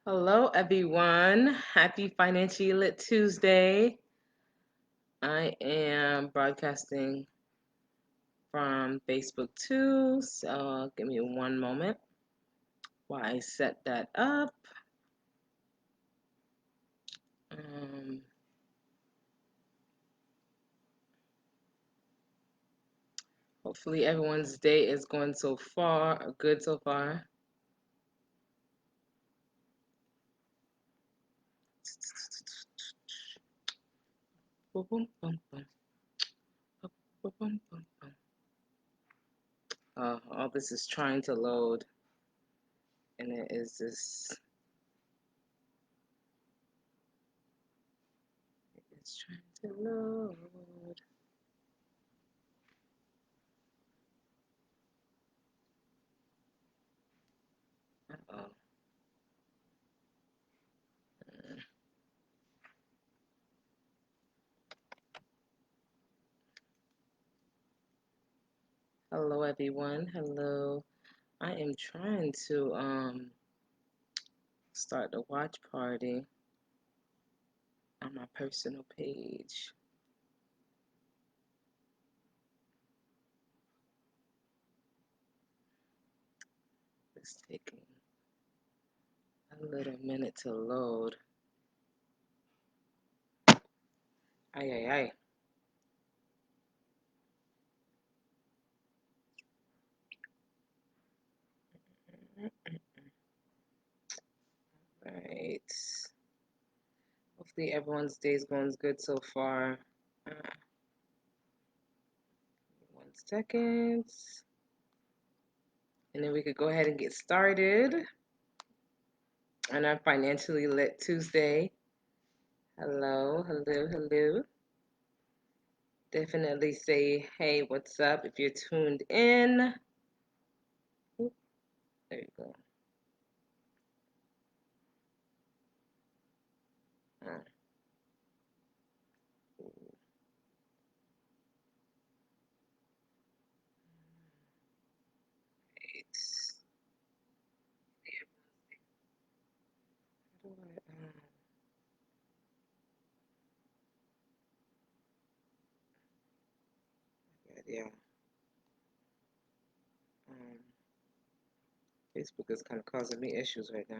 Hello, everyone. Happy Financially Lit Tuesday. I am broadcasting from Facebook too, so give me one moment while I set that up. Um, Hopefully, everyone's day is going so far, good so far. Boom, boom, boom, boom. Boom, boom, boom, boom, boom. All this is trying to load, and it is just it's trying to load. Uh-oh. Hello, everyone. Hello. I am trying to start the watch party on my personal page. It's taking a little minute to load. Ay, ay, ay. Right. Hopefully everyone's day is going good so far. 1 second. And then we could go ahead and get started on our Financially Lit Tuesday. Hello, hello, hello. Definitely say, hey, what's up if you're tuned in. Oop, there you go. Uh, It's, how do yeah. Um, Facebook is kind of causing me issues right now.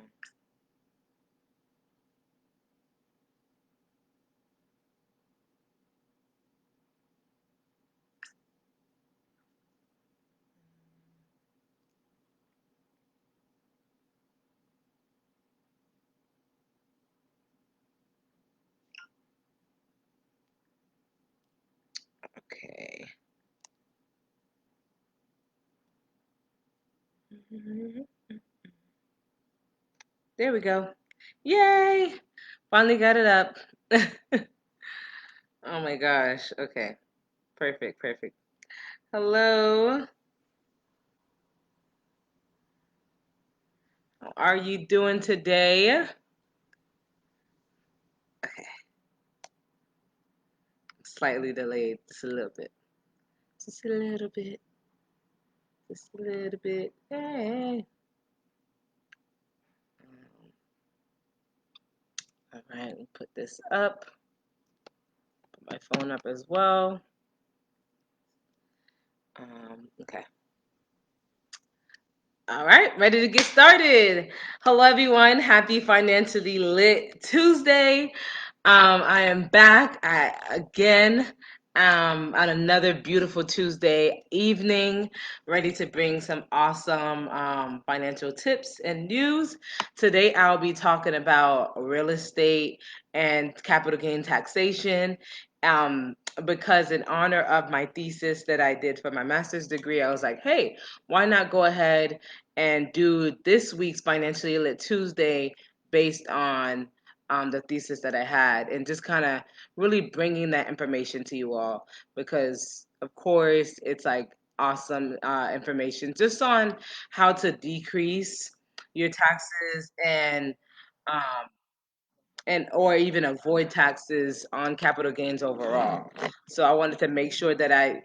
Okay. There we go. Yay! Finally got it up. Oh my gosh. Okay. Perfect, perfect. Hello. How are you doing today? Okay. Slightly delayed. Just a little bit. Just a little bit. Just a little bit. Hey. All right. Let me put this up. Put my phone up as well. Okay. All right, ready to get started. Hello, everyone. Happy Financially Lit Tuesday. I am back again on another beautiful Tuesday evening, ready to bring some awesome financial tips and news. Today, I'll be talking about real estate and capital gain taxation. Because in honor of my thesis that I did for my master's degree, I was like, hey, why not go ahead and do this week's Financially Lit Tuesday based on the thesis that I had, and just kind of really bringing that information to you all, because of course it's like awesome information just on how to decrease your taxes um, and or even avoid taxes on capital gains overall. So I wanted to make sure that I,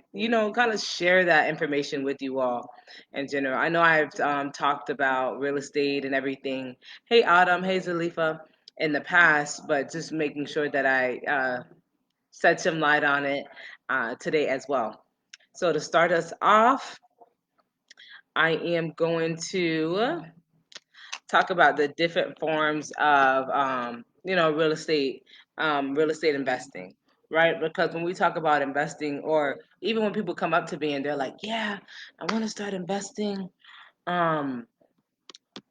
kind of share that information with you all in general. I know I've talked about real estate and everything. Hey, Autumn. Hey, Zalifa. In the past, but just making sure that I shed some light on it today as well. So to start us off, I am going to talk about the different forms of real estate investing, right? Because when we talk about investing, or even when people come up to me and they're like, yeah, I want to start investing, um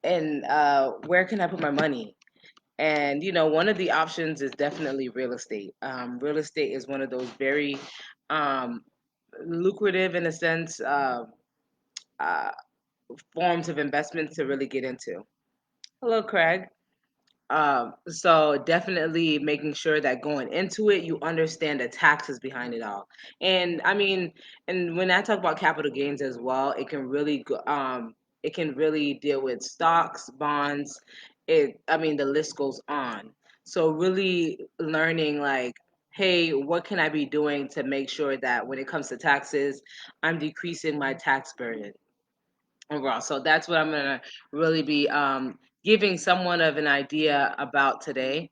and where can I put my money? And one of the options is definitely real estate. Real estate is one of those very um lucrative, in a sense, uh forms of investments to really get into. Hello, Craig. So definitely making sure that going into it, you understand the taxes behind it all. And I mean, and when I talk about capital gains as well, it can really deal with stocks, bonds. I mean, the list goes on. So really learning like, hey, what can I be doing to make sure that when it comes to taxes, I'm decreasing my tax burden overall. So that's what I'm gonna really be giving someone of an idea about today.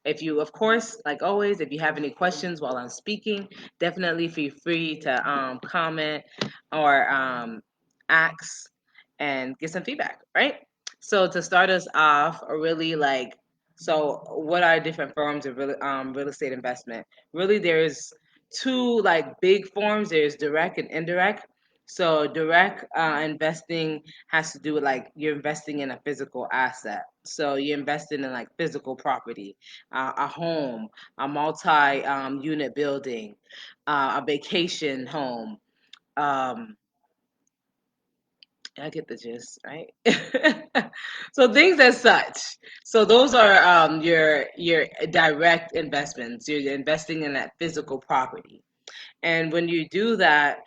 If you, of course, like always, if you have any questions while I'm speaking, definitely feel free to comment or ask and get some feedback, right? So to start us off, really like, so what are different forms of real estate investment? Really, there's two like big forms. There's direct and indirect. So direct investing has to do with like you're investing in a physical asset. So you're investing in like physical property, a home, a multi unit building, a vacation home. Um, I get the gist, right? So things as such. So those are your direct investments. You're investing in that physical property. And when you do that,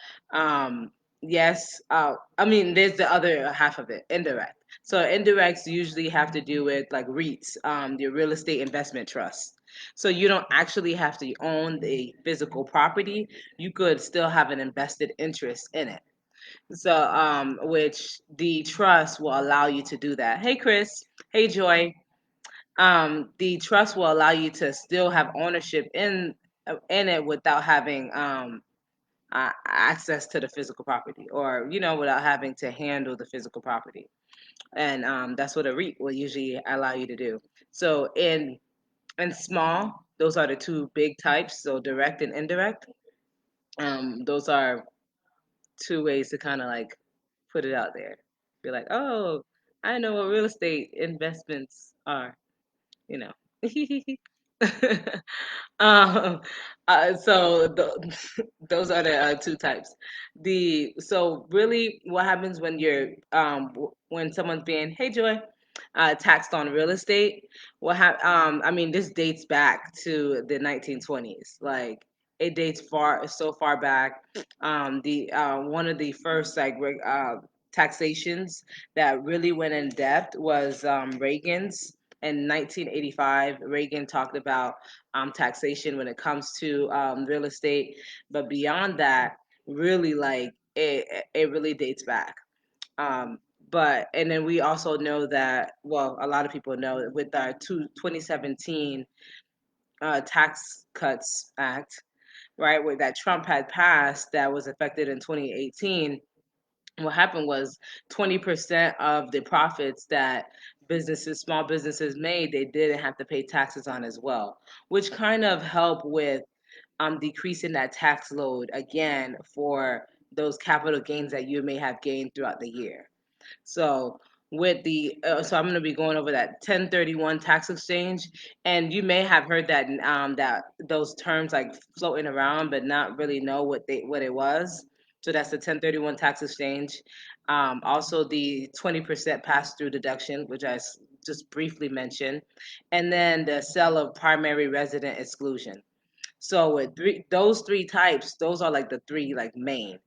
yes, I mean, there's the other half of it, indirect. So indirects usually have to do with like REITs, the real estate investment trust. So you don't actually have to own the physical property. You could still have an invested interest in it. So, which the trust will allow you to do that. Hey, Chris. Hey, Joy. The trust will allow you to still have ownership in it without having access to the physical property, or without having to handle the physical property. And that's what a REIT will usually allow you to do. So in small, those are the two big types. So direct and indirect. Those are two ways to kind of like put it out there. Be like, oh, I know what real estate investments are. You know. um, those are the two types. So really, what happens when when someone's being, hey Joy, taxed on real estate? I mean, this dates back to the 1920s. Like it dates so far back. The One of the first taxations that really went in depth was Reagan's. In 1985, Reagan talked about taxation when it comes to real estate. But beyond that, really like it really dates back. Um, and then we also know that, well, a lot of people know that with our 2017 Tax Cuts Act, right, where that Trump had passed that was effective in 2018. What happened was 20% of the profits that small businesses made, they didn't have to pay taxes on as well, which kind of helped with decreasing that tax load again for those capital gains that you may have gained throughout the year. So so I'm going to be going over that 1031 tax exchange, and you may have heard that those terms like floating around, but not really know what it was. So that's the 1031 tax exchange. Also the 20% pass through deduction, which just briefly mentioned, and then the sale of primary resident exclusion. So with those three types, those are like the three like main.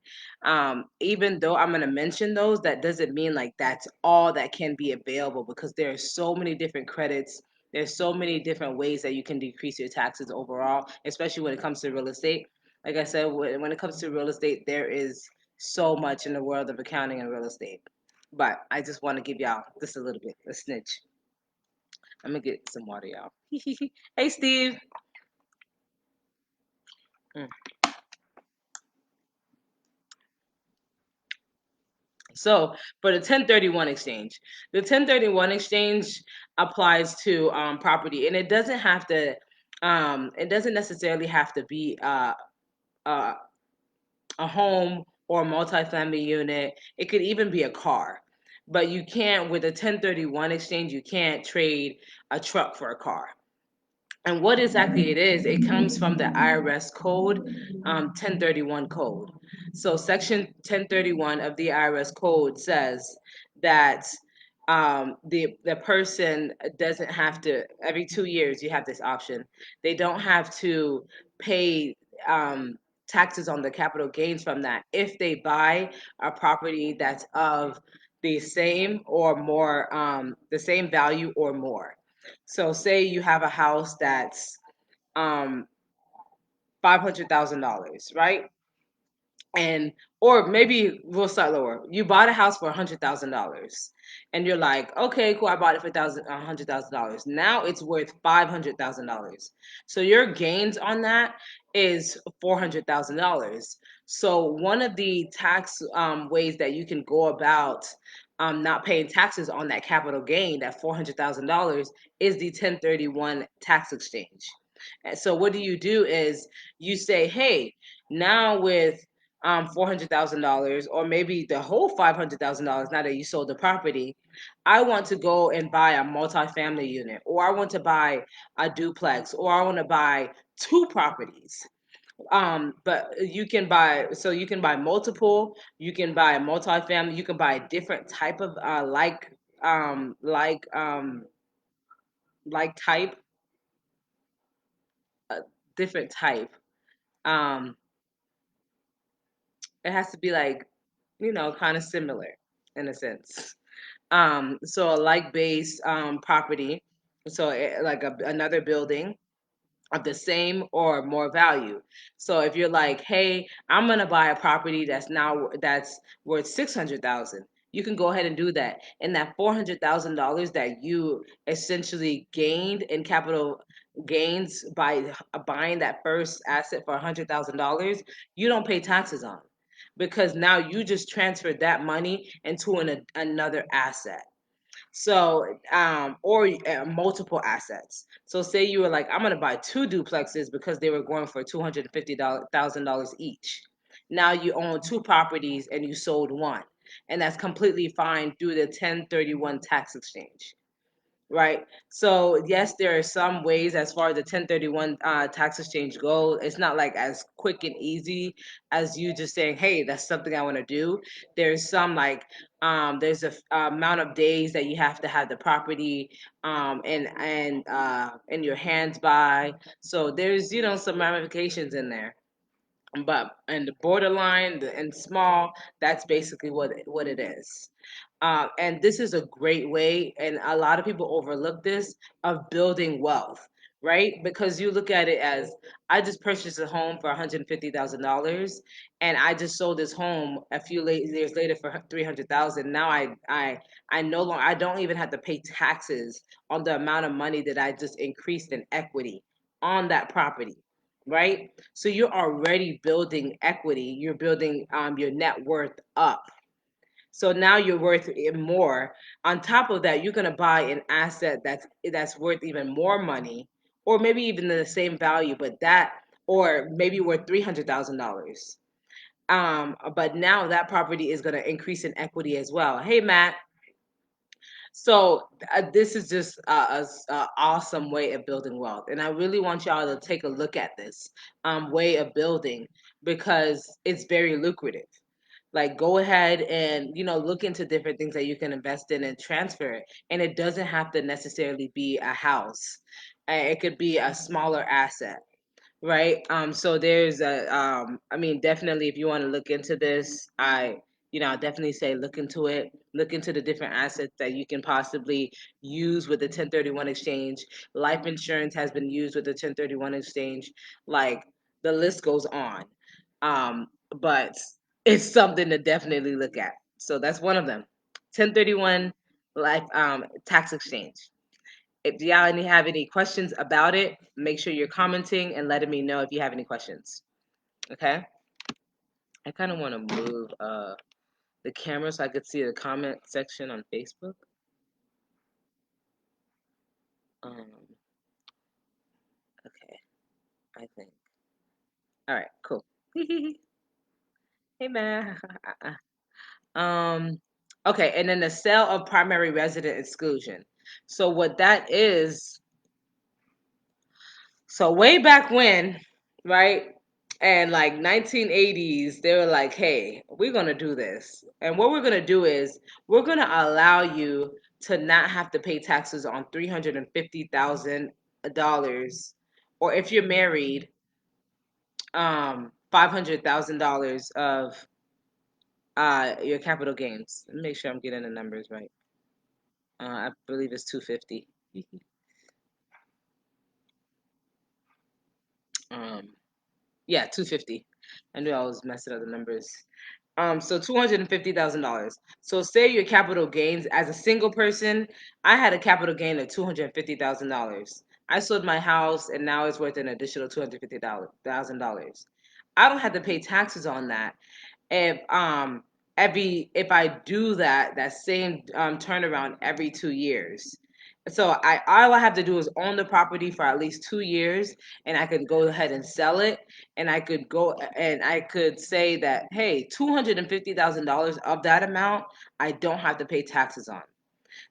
Even though I'm gonna mention those, that doesn't mean like that's all that can be available, because there are so many different credits There's so many different ways that you can decrease your taxes overall, especially when it comes to real estate. Like I said, when it comes to real estate, there is so much in the world of accounting and real estate. But I just want to give y'all just a little bit, a snitch. I'm gonna get some water, y'all. Hey, Steve. Mm. So for the 1031 exchange, the 1031 exchange applies to property, and it doesn't have to. It doesn't necessarily have to be uh, a home or a multifamily unit. It could even be a car. But you can't, with a 1031 exchange, you can't trade a truck for a car. And what exactly it is, it comes from the IRS code, 1031 code. So section 1031 of the IRS code says that the person doesn't have to, every 2 years you have this option. They don't have to pay taxes on the capital gains from that if they buy a property that's of the same or more, the same value or more. So say you have a house that's um $500,000, right? And or maybe we'll start lower. You bought a house for $100,000, and you're like, okay, cool. I bought it for $100,000. Now it's worth $500,000. So your gains on that is $400,000. So one of the tax ways that you can go about not paying taxes on that capital gain, that $400,000, is the 1031 tax exchange. And so what do is you say, hey, now with $400,000, or maybe the whole $500,000 now that you sold the property, I want to go and buy a multifamily unit, or I want to buy a duplex, or I want to buy two properties. But you can buy, so you can buy multiple, you can buy a multifamily, you can buy a different type of um like um like type, a different type. Um, it has to be like, kind of similar in a sense. So a like base property, so like another building of the same or more value. So if you're like, hey, I'm gonna buy a property that's worth 600,000, you can go ahead and do that. And that $400,000 that you essentially gained in capital gains by buying that first asset for $100,000, you don't pay taxes on, because now you just transferred that money into another asset. So, or multiple assets. So, say you were like, I'm going to buy two duplexes because they were going for $250,000 each. Now you own two properties and you sold one, and that's completely fine through the 1031 tax exchange. Right. So yes, there are some ways as far as the 1031 tax exchange goes. It's not like as quick and easy as you just saying, "Hey, that's something I want to do." There's some like there's amount of days that you have to have the property in your hands by. So there's some ramifications in there. But and the borderline and small, that's basically what it is. And this is a great way, and a lot of people overlook this, of building wealth, right? Because you look at it as, I just purchased a home for $150,000, and I just sold this home a few years later for 300,000. Now I no longer, I don't even have to pay taxes on the amount of money that I just increased in equity on that property, right? So you're already building equity. You're building your net worth up. So now you're worth more. On top of that, you're gonna buy an asset that's worth even more money, or maybe even the same value, but or maybe worth $300,000. But now that property is gonna increase in equity as well. Hey, Matt. So this is just a awesome way of building wealth, and I really want y'all to take a look at this way of building, because it's very lucrative. Like, go ahead and look into different things that you can invest in and transfer it, and it doesn't have to necessarily be a house. It could be a smaller asset, right? So there's I mean, definitely, if you want to look into this, I'll definitely say look into it. Look into the different assets that you can possibly use with the 1031 exchange. Life insurance has been used with the 1031 exchange. Like the list goes on. But it's something to definitely look at. So that's one of them. 1031 life tax exchange. If y'all have any questions about it, make sure you're commenting and letting me know if you have any questions. Okay? I kind of want to move the camera so I could see the comment section on Facebook. Um, okay, I think. All right, cool. Hey man. um, okay, and then the sale of primary resident exclusion. So what that is, so way back when, right? And like 1980s, they were like, "Hey, we're gonna do this, and what we're gonna do is we're gonna allow you to not have to pay taxes on $350,000, or if you're married, $500,000 of your capital gains." Let me make sure I'm getting the numbers right. I believe it's 250. um, yeah, 250. I knew I was messing up the numbers. So $250,000. So say your capital gains as a single person. I had a capital gain of $250,000. I sold my house and now it's worth an additional $250,000. I don't have to pay taxes on that if I do that same turnaround every 2 years. So all I have to do is own the property for at least 2 years, and I could go ahead and sell it, and I could say that, hey, $250,000 of that amount I don't have to pay taxes on.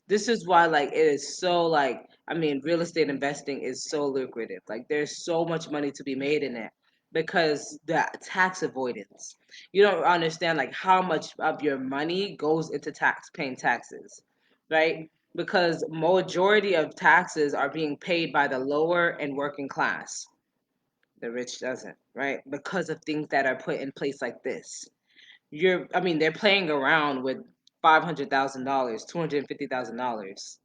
This is why like it is so like, I mean, real estate investing is so lucrative. Like there's so much money to be made in it because the tax avoidance. You don't understand like how much of your money goes into paying taxes, right? Because majority of taxes are being paid by the lower and working class. The rich doesn't, right? Because of things that are put in place like this. I mean, they're playing around with $500,000, $250,000,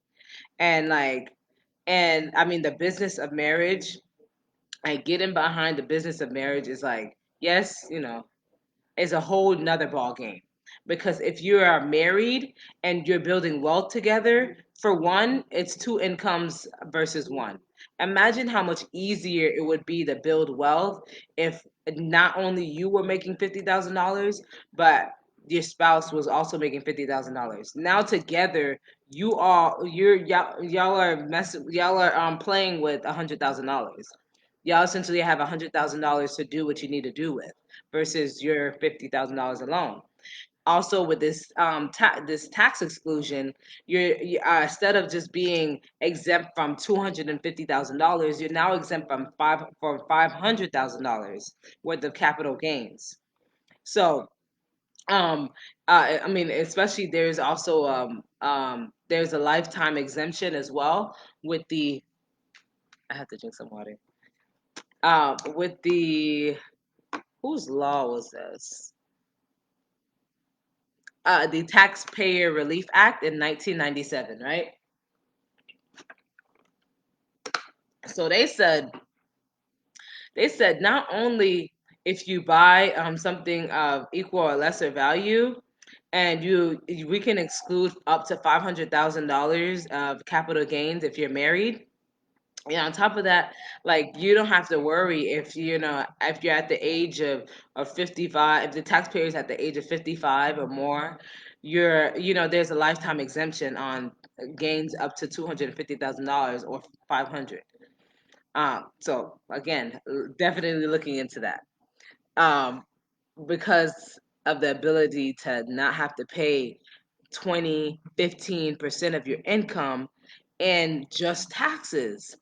and like, and I mean, the business of marriage. Like getting behind the business of marriage is like, yes, is a whole nother ball game. Because if you are married and you're building wealth together, for one, it's two incomes versus one. Imagine how much easier it would be to build wealth if not only you were making $50,000, but your spouse was also making $50,000. Now together, y'all are playing with $100,000. Y'all essentially have $100,000 to do what you need to do with versus your $50,000 alone. Also, with this this tax exclusion, instead of just being exempt from $250,000, you're now exempt from $500,000 worth of capital gains. So, I mean, especially there's a lifetime exemption as well with the. I have to drink some water. With the whose law was this? The Taxpayer Relief Act in 1997, right? So they said not only if you buy something of equal or lesser value, and we can exclude up to $500,000 of capital gains if you're married. Yeah, on top of that, like you don't have to worry if you're at the age of 55, if the taxpayer is at the age of 55 or more, there's a lifetime exemption on gains up to $250,000 or 500. So again, definitely looking into that. Um, because of the ability to not have to pay 15% of your income in just taxes.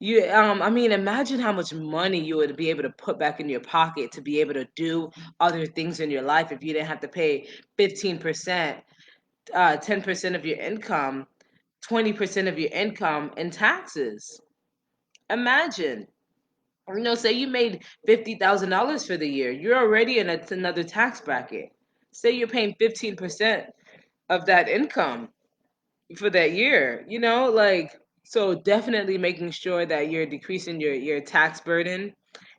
I mean, imagine how much money you would be able to put back in your pocket to be able to do other things in your life if you didn't have to pay 15%, 10% of your income, 20% of your income in taxes. Imagine, say you made $50,000 for the year. You're already in another tax bracket. Say you're paying 15% of that income for that year, like, so definitely making sure that you're decreasing your tax burden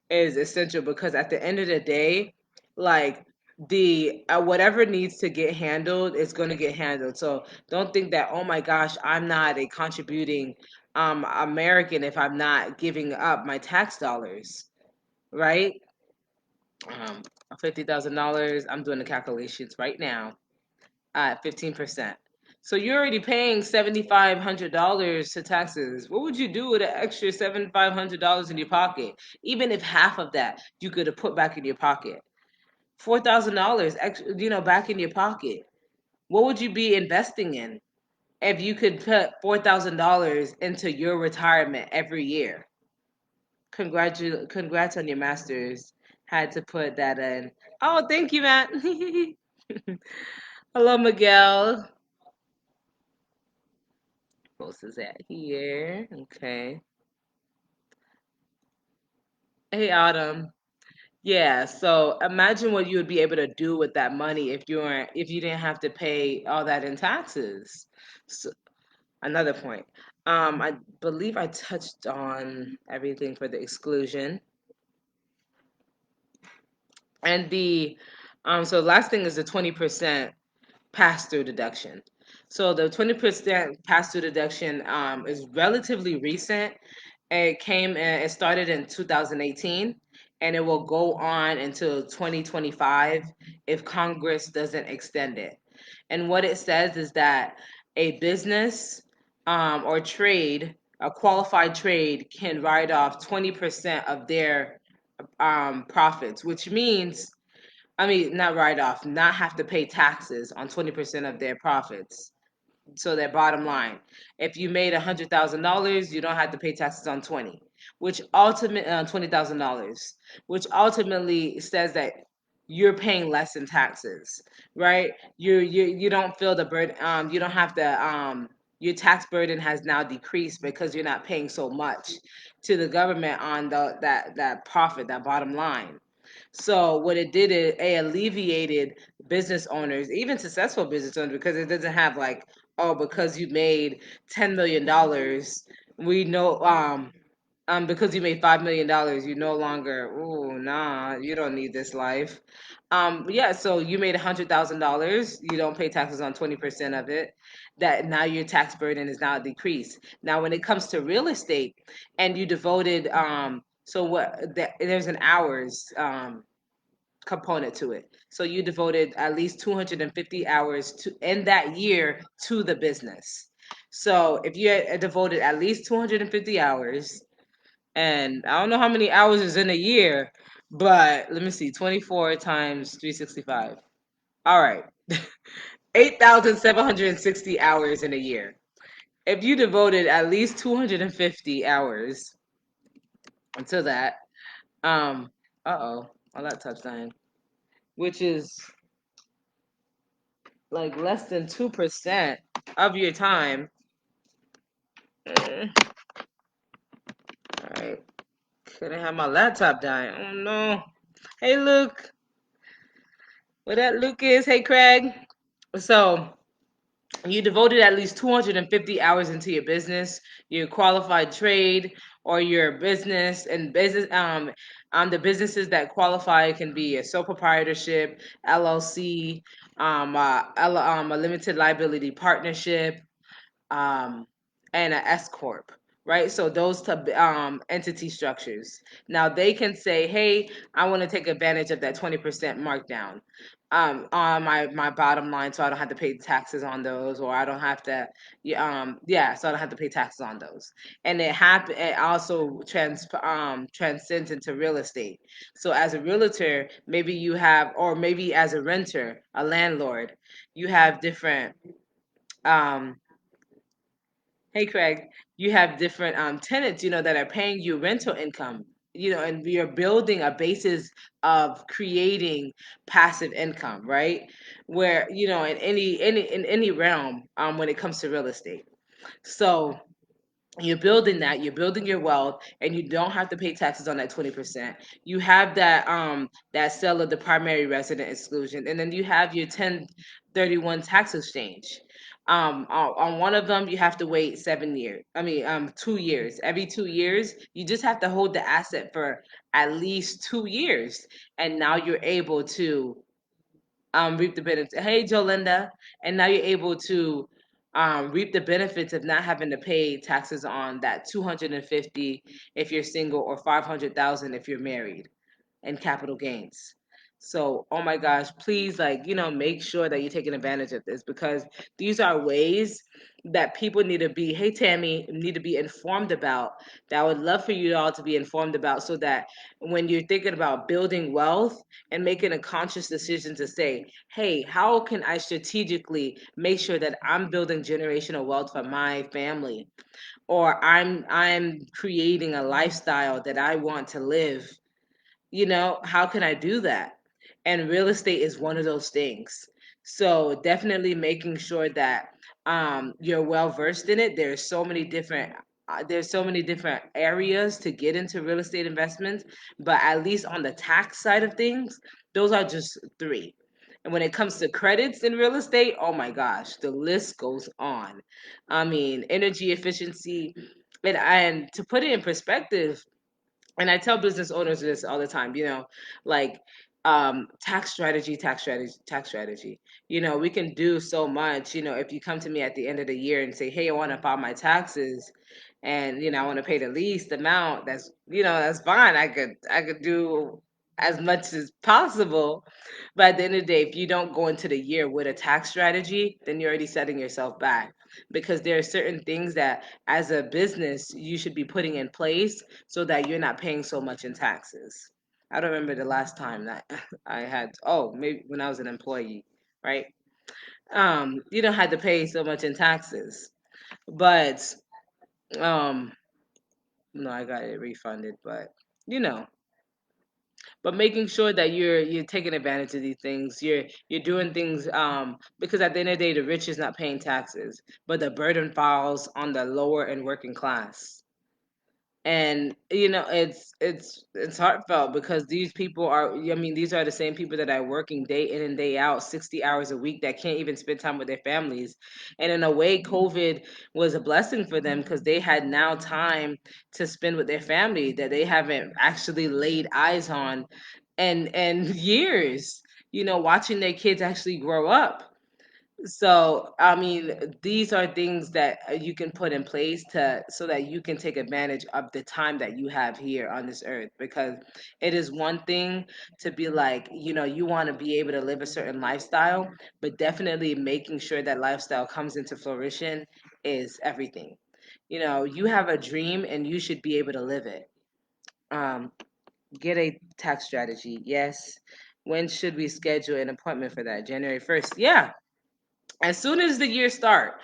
is essential, because at the end of the day, like, the whatever needs to get handled is going to get handled. So don't think that, oh my gosh, I'm not a contributing American if I'm not giving up my tax dollars, right? um $50,000, I'm doing the calculations right now, at 15%. So you're already paying $7,500 to taxes. What would you do with an extra $7,500 in your pocket? Even if half of that you could have put back in your pocket, $4,000 extra, back in your pocket. What would you be investing in if you could put $4,000 into your retirement every year? Congrats on your masters. Had to put that in. Oh, thank you, Matt. Hello, Miguel. Post is at here. Okay. Hey, Autumn. Yeah, so imagine what you would be able to do with that money if you didn't have to pay all that in taxes. So, another point. I believe I touched on everything for the exclusion. And the so last thing is the 20% pass-through deduction. So the 20% pass-through deduction is relatively recent. It started in 2018, and it will go on until 2025 if Congress doesn't extend it. And what it says is that a business or trade, a qualified trade, can write off 20% of their profits, which means, I mean, not write off, not have to pay taxes on 20% of their profits. So their bottom line, if you made $100,000, you don't have to pay taxes on 20, which ultimately $20,000, which ultimately says that you're paying less in taxes, right? You don't feel the burden. You don't have to. Your tax burden has now decreased because you're not paying so much to the government on that profit, that bottom line. So what it did is it alleviated business owners, even successful business owners, because it doesn't have like, oh, because you made $10 million, we know because you made $5 million, you no longer, oh nah, you don't need this life. Yeah, so you made $100,000, you don't pay taxes on 20% of it. That now your tax burden is now decreased. Now when it comes to real estate and you devoted so there's an hours component to it. So you devoted at least 250 hours to in that year to the business. So if you had devoted at least 250 hours, and I don't know how many hours is in a year, but let me see, 24 times 365. All right. 8,760 hours in a year. If you devoted at least 250 hours to that, um, uh-oh, my laptop's dying, which is like less than 2% of your time. All right. Couldn't have my laptop die. Oh no. Hey, Luke. Where that Luke is? Hey, Craig. So you devoted at least 250 hours into your business, your qualified trade, or your business. And business the businesses that qualify can be a sole proprietorship, LLC, a limited liability partnership, um, and an S corp, right? So those entity structures. Now they can say, "Hey, I want to take advantage of that 20% markdown on my bottom line, so I don't have to pay taxes on those, or I don't have to, so I don't have to pay taxes on those." And it also transcends into real estate. So as a realtor, maybe you have, or maybe as a renter, a landlord, you have different um Hey Craig, you have different tenants, that are paying you rental income, and you're building a basis of creating passive income, right? Where, in any realm, when it comes to real estate. So You're building that, you're building your wealth, and you don't have to pay taxes on that 20%. You have that sale of the primary resident exclusion, and then you have your 1031 tax exchange. On one of them you have to wait 7 years. I mean, 2 years. Every 2 years, you just have to hold the asset for at least 2 years, and now you're able to reap the benefits. Hey, Jolinda. And now you're able to reap the benefits of not having to pay taxes on that 250 if you're single, or 500,000 if you're married, and capital gains. So, oh my gosh, please, like, make sure that you're taking advantage of this, because these are ways that people need to be, hey Tammy, need to be informed about, that I would love for you all to be informed about, so that when you're thinking about building wealth and making a conscious decision to say, hey, how can I strategically make sure that I'm building generational wealth for my family, or I'm creating a lifestyle that I want to live, how can I do that? And real estate is one of those things. So definitely making sure that you're well versed in it. There's so many different areas to get into real estate investments, but at least on the tax side of things, those are just three. And when it comes to credits in real estate, oh my gosh, the list goes on. I mean, energy efficiency, and to put it in perspective, and I tell business owners this all the time, like, tax strategy, tax strategy, tax strategy. We can do so much. If you come to me at the end of the year and say, hey, I want to file my taxes, and I want to pay the least amount, that's fine. I could do as much as possible. But at the end of the day, if you don't go into the year with a tax strategy, then you're already setting yourself back, because there are certain things that as a business you should be putting in place so that you're not paying so much in taxes. I don't remember the last time that I had, oh, maybe when I was an employee, right? You don't have to pay so much in taxes. But um no, I got it refunded, but you know, but making sure that you're taking advantage of these things, you're doing things, because at the end of the day, the rich is not paying taxes, but the burden falls on the lower and working class. And it's heartfelt, because these people are, I mean, these are the same people that are working day in and day out, 60 hours a week, that can't even spend time with their families. And in a way, COVID was a blessing for them, because they had now time to spend with their family that they haven't actually laid eyes on and years, watching their kids actually grow up. So, I mean, these are things that you can put in place to, so that you can take advantage of the time that you have here on this earth. Because it is one thing to be like, you want to be able to live a certain lifestyle, but definitely making sure that lifestyle comes into fruition is everything. You have a dream and you should be able to live it. Um, get a tax strategy. Yes. When should we schedule an appointment for that? January 1st. Yeah, as soon as the year start.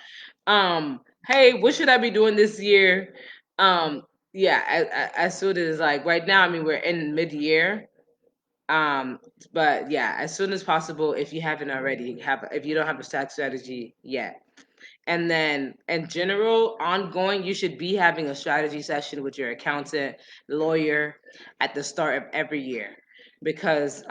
Hey, what should I be doing this year? um yeah, as soon as, like, right now, I mean, we're in mid-year. um but yeah, as soon as possible, if you haven't already, if you don't have a tax strategy yet. And then, in general, ongoing, you should be having a strategy session with your accountant, lawyer, at the start of every year. Because,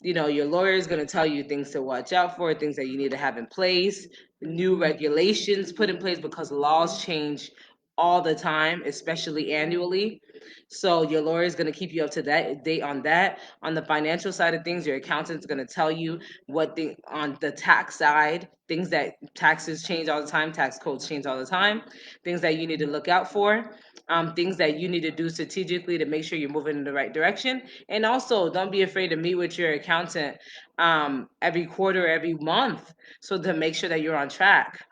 your lawyer is going to tell you things to watch out for, things that you need to have in place, new regulations put in place, because laws change all the time, especially annually. So your lawyer is going to keep you up to date on that. On the financial side of things, your accountant is going to tell you on the tax side, things that taxes change all the time, tax codes change all the time, things that you need to look out for, things that you need to do strategically to make sure you're moving in the right direction. And also, don't be afraid to meet with your accountant every quarter, every month, so to make sure that you're on track.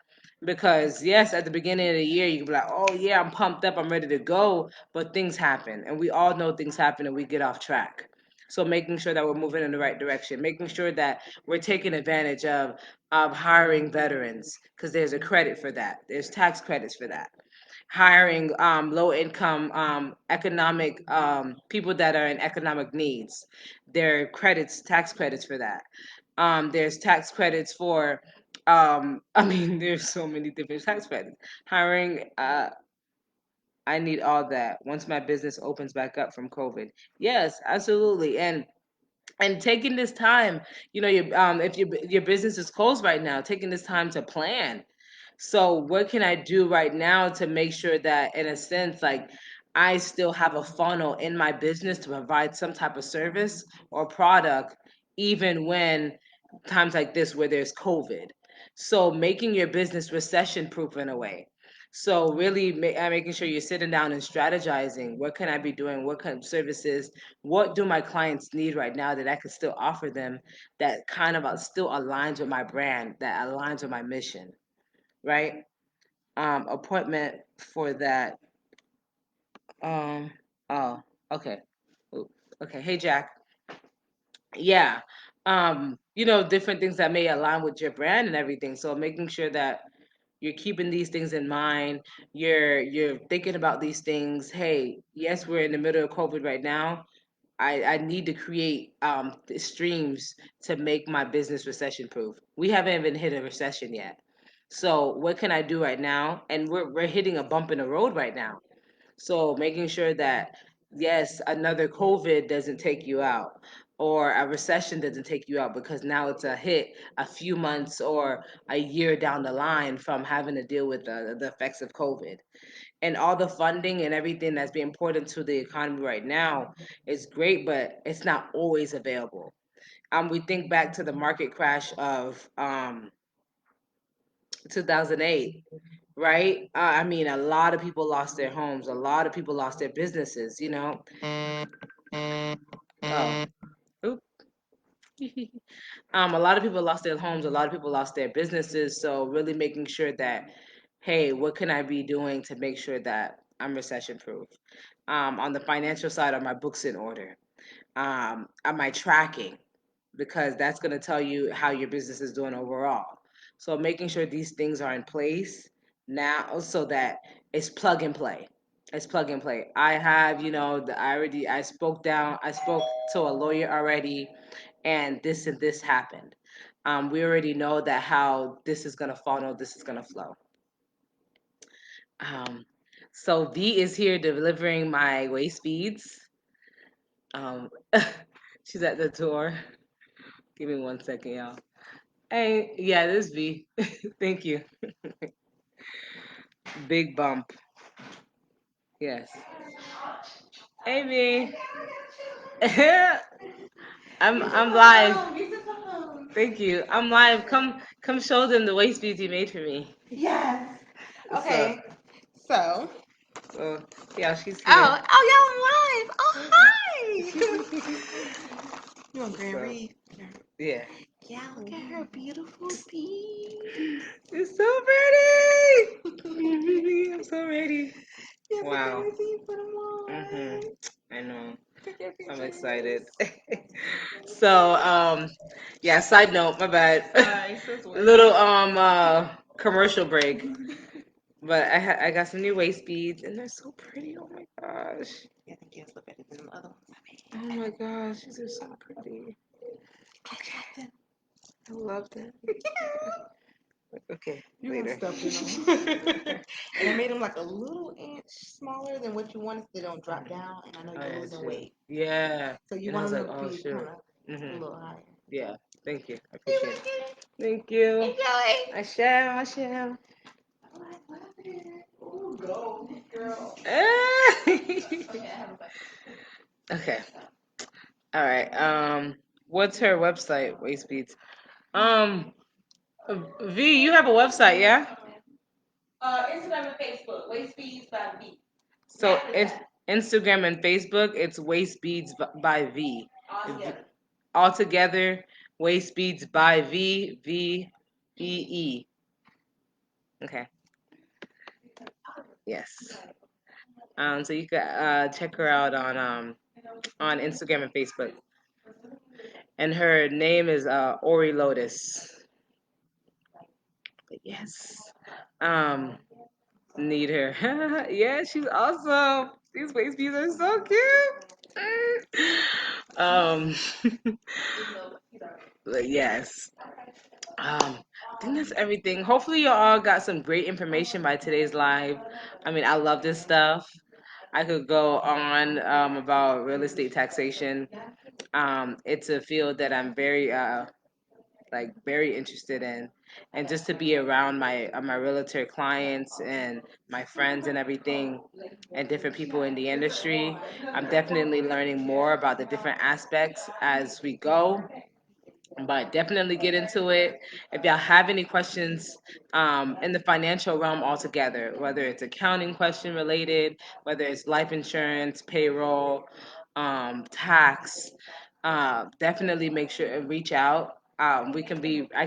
Because yes, at the beginning of the year, you can be like, oh yeah, I'm pumped up, I'm ready to go, but things happen, and we all know things happen, and we get off track. So making sure that we're moving in the right direction, making sure that we're taking advantage of hiring veterans, because there's a credit for that. There's tax credits for that. Hiring low income, economic, people that are in economic needs. There are tax credits for that. There's tax credits for, I mean, there's so many different tax credits. Hiring I need all that once my business opens back up from COVID. Yes, absolutely. And taking this time, if your business is closed right now, taking this time to plan. So what can I do right now to make sure that, in a sense, like I still have a funnel in my business to provide some type of service or product, even when times like this where there's COVID. So making your business recession proof in a way. So really making sure you're sitting down and strategizing. What can I be doing? What kind of services? What do my clients need right now that I could still offer them that kind of still aligns with my brand, that aligns with my mission, right? Appointment for that. Um, oh, okay. Oop, okay. Hey, Jack. Yeah. Different things that may align with your brand and everything. So making sure that you're keeping these things in mind. You're thinking about these things. Hey, yes, we're in the middle of COVID right now. I need to create streams to make my business recession proof. We haven't even hit a recession yet. So what can I do right now? And we're hitting a bump in the road right now. So making sure that yes, another COVID doesn't take you out or a recession doesn't take you out because now it's a hit a few months or a year down the line from having to deal with the effects of COVID. And all the funding and everything that's being poured into the economy right now is great, but it's not always available. We think back to the market crash of 2008, right? I mean, a lot of people lost their homes, a lot of people lost their businesses, you know. Oh, oop. A lot of people lost their homes, a lot of people lost their businesses. So really making sure that, hey, what can I be doing to make sure that I'm recession proof? On the financial side, are my books in order? Am I tracking? Because that's going to tell you how your business is doing overall. So making sure these things are in place now so that it's plug and play. It's plug and play. I have, I spoke to a lawyer already and this happened. We already know that how this is going to funnel, this is going to flow. Um, so V is here delivering my waist beads. Um, she's at the door. Give me 1 second, y'all. Hey, yeah, this V. Thank you. Big bump. Yes. Hey V. I'm live. Thank you. I'm live. Come show them the waist beads you made for me. Yes. Okay. So. So yeah, she's here. Oh, y'all live. Oh, hi. You want Grand So, Reef? yeah. Yeah, look at her beautiful beads. It's so pretty. I'm so ready. Yes, I Wow. can't wait till you put them on. I know. Take your I'm pictures. excited. So, yeah, side note, my bad. Sorry, sis, what? Little commercial break. But I got some new waist beads and they're so pretty. Oh my gosh. Yeah, I think yours look better than the other ones I Oh made. my gosh, these are so pretty. Okay. I love them. Okay, You later. stuff in them. And I made them like a little inch smaller than what you want so they don't drop down. And I know Oh, you're yeah, losing true. weight. Yeah. So you And I want was them like, to oh, be shoot. kind of a little higher. Yeah. Thank you. I You're appreciate it. welcome. Thank you. Enjoy. I shall. I shall. Oh, I love it. Ooh, go, girl. Okay. All right. What's her website? Waist beads. Um, V, you have a website, yeah? Instagram and Facebook. Waist beads by V. So it's Instagram and Facebook. It's Waist Beads by V. All together. All together. Waist Beads by V. Okay. Yes. So you can check her out on Instagram and Facebook. And her name is Ori Lotus. But yes. Um, need her. Yeah, she's awesome. These waist beads are so cute. um, but yes. I think that's everything. Hopefully, you all got some great information by today's live. I mean, I love this stuff. I could go on about real estate taxation. It's a field that I'm very like very interested in, and just to be around my realtor clients and my friends and everything, and different people in the industry. I'm definitely learning more about the different aspects as we go, but definitely get into it. If y'all have any questions in the financial realm altogether, whether it's accounting question related, whether it's life insurance, payroll, tax, definitely make sure and reach out. I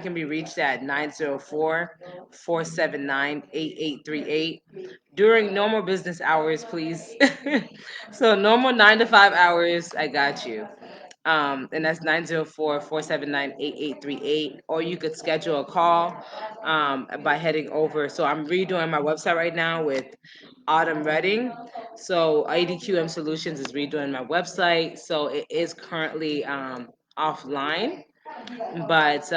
can be reached at 904-479-8838 during normal business hours, please. So normal 9 to 5 hours, I got you. And that's 904-479-8838. Or you could schedule a call by heading over. So I'm redoing my website right now with Autumn Redding. So ADQM Solutions is redoing my website. So it is currently offline. But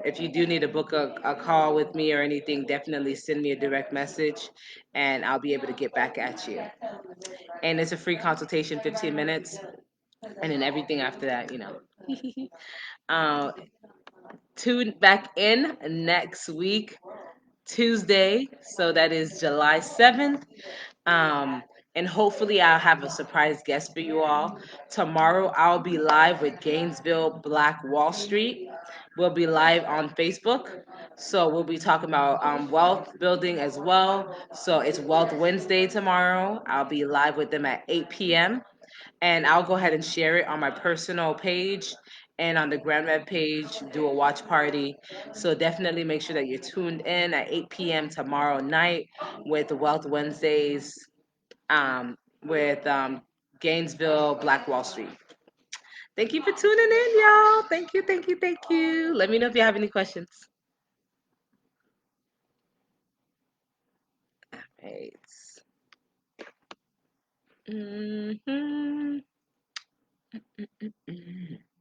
if you do need to book a call with me or anything, definitely send me a direct message and I'll be able to get back at you. And it's a free consultation, 15 minutes. And then everything after that, you know. uh, Tune back in next week, Tuesday. So that is July 7th. Um, and hopefully, I'll have a surprise guest for you all. Tomorrow, I'll be live with Gainesville Black Wall Street. We'll be live on Facebook. So, we'll be talking about wealth building as well. So, it's Wealth Wednesday tomorrow. I'll be live with them at 8 p.m. And I'll go ahead and share it on my personal page and on the Grand Rev page, do a watch party. So definitely make sure that you're tuned in at 8 p.m. tomorrow night with Wealth Wednesdays with Gainesville Black Wall Street. Thank you for tuning in, y'all. Thank you, thank you, thank you. Let me know if you have any questions. Right. Hmm.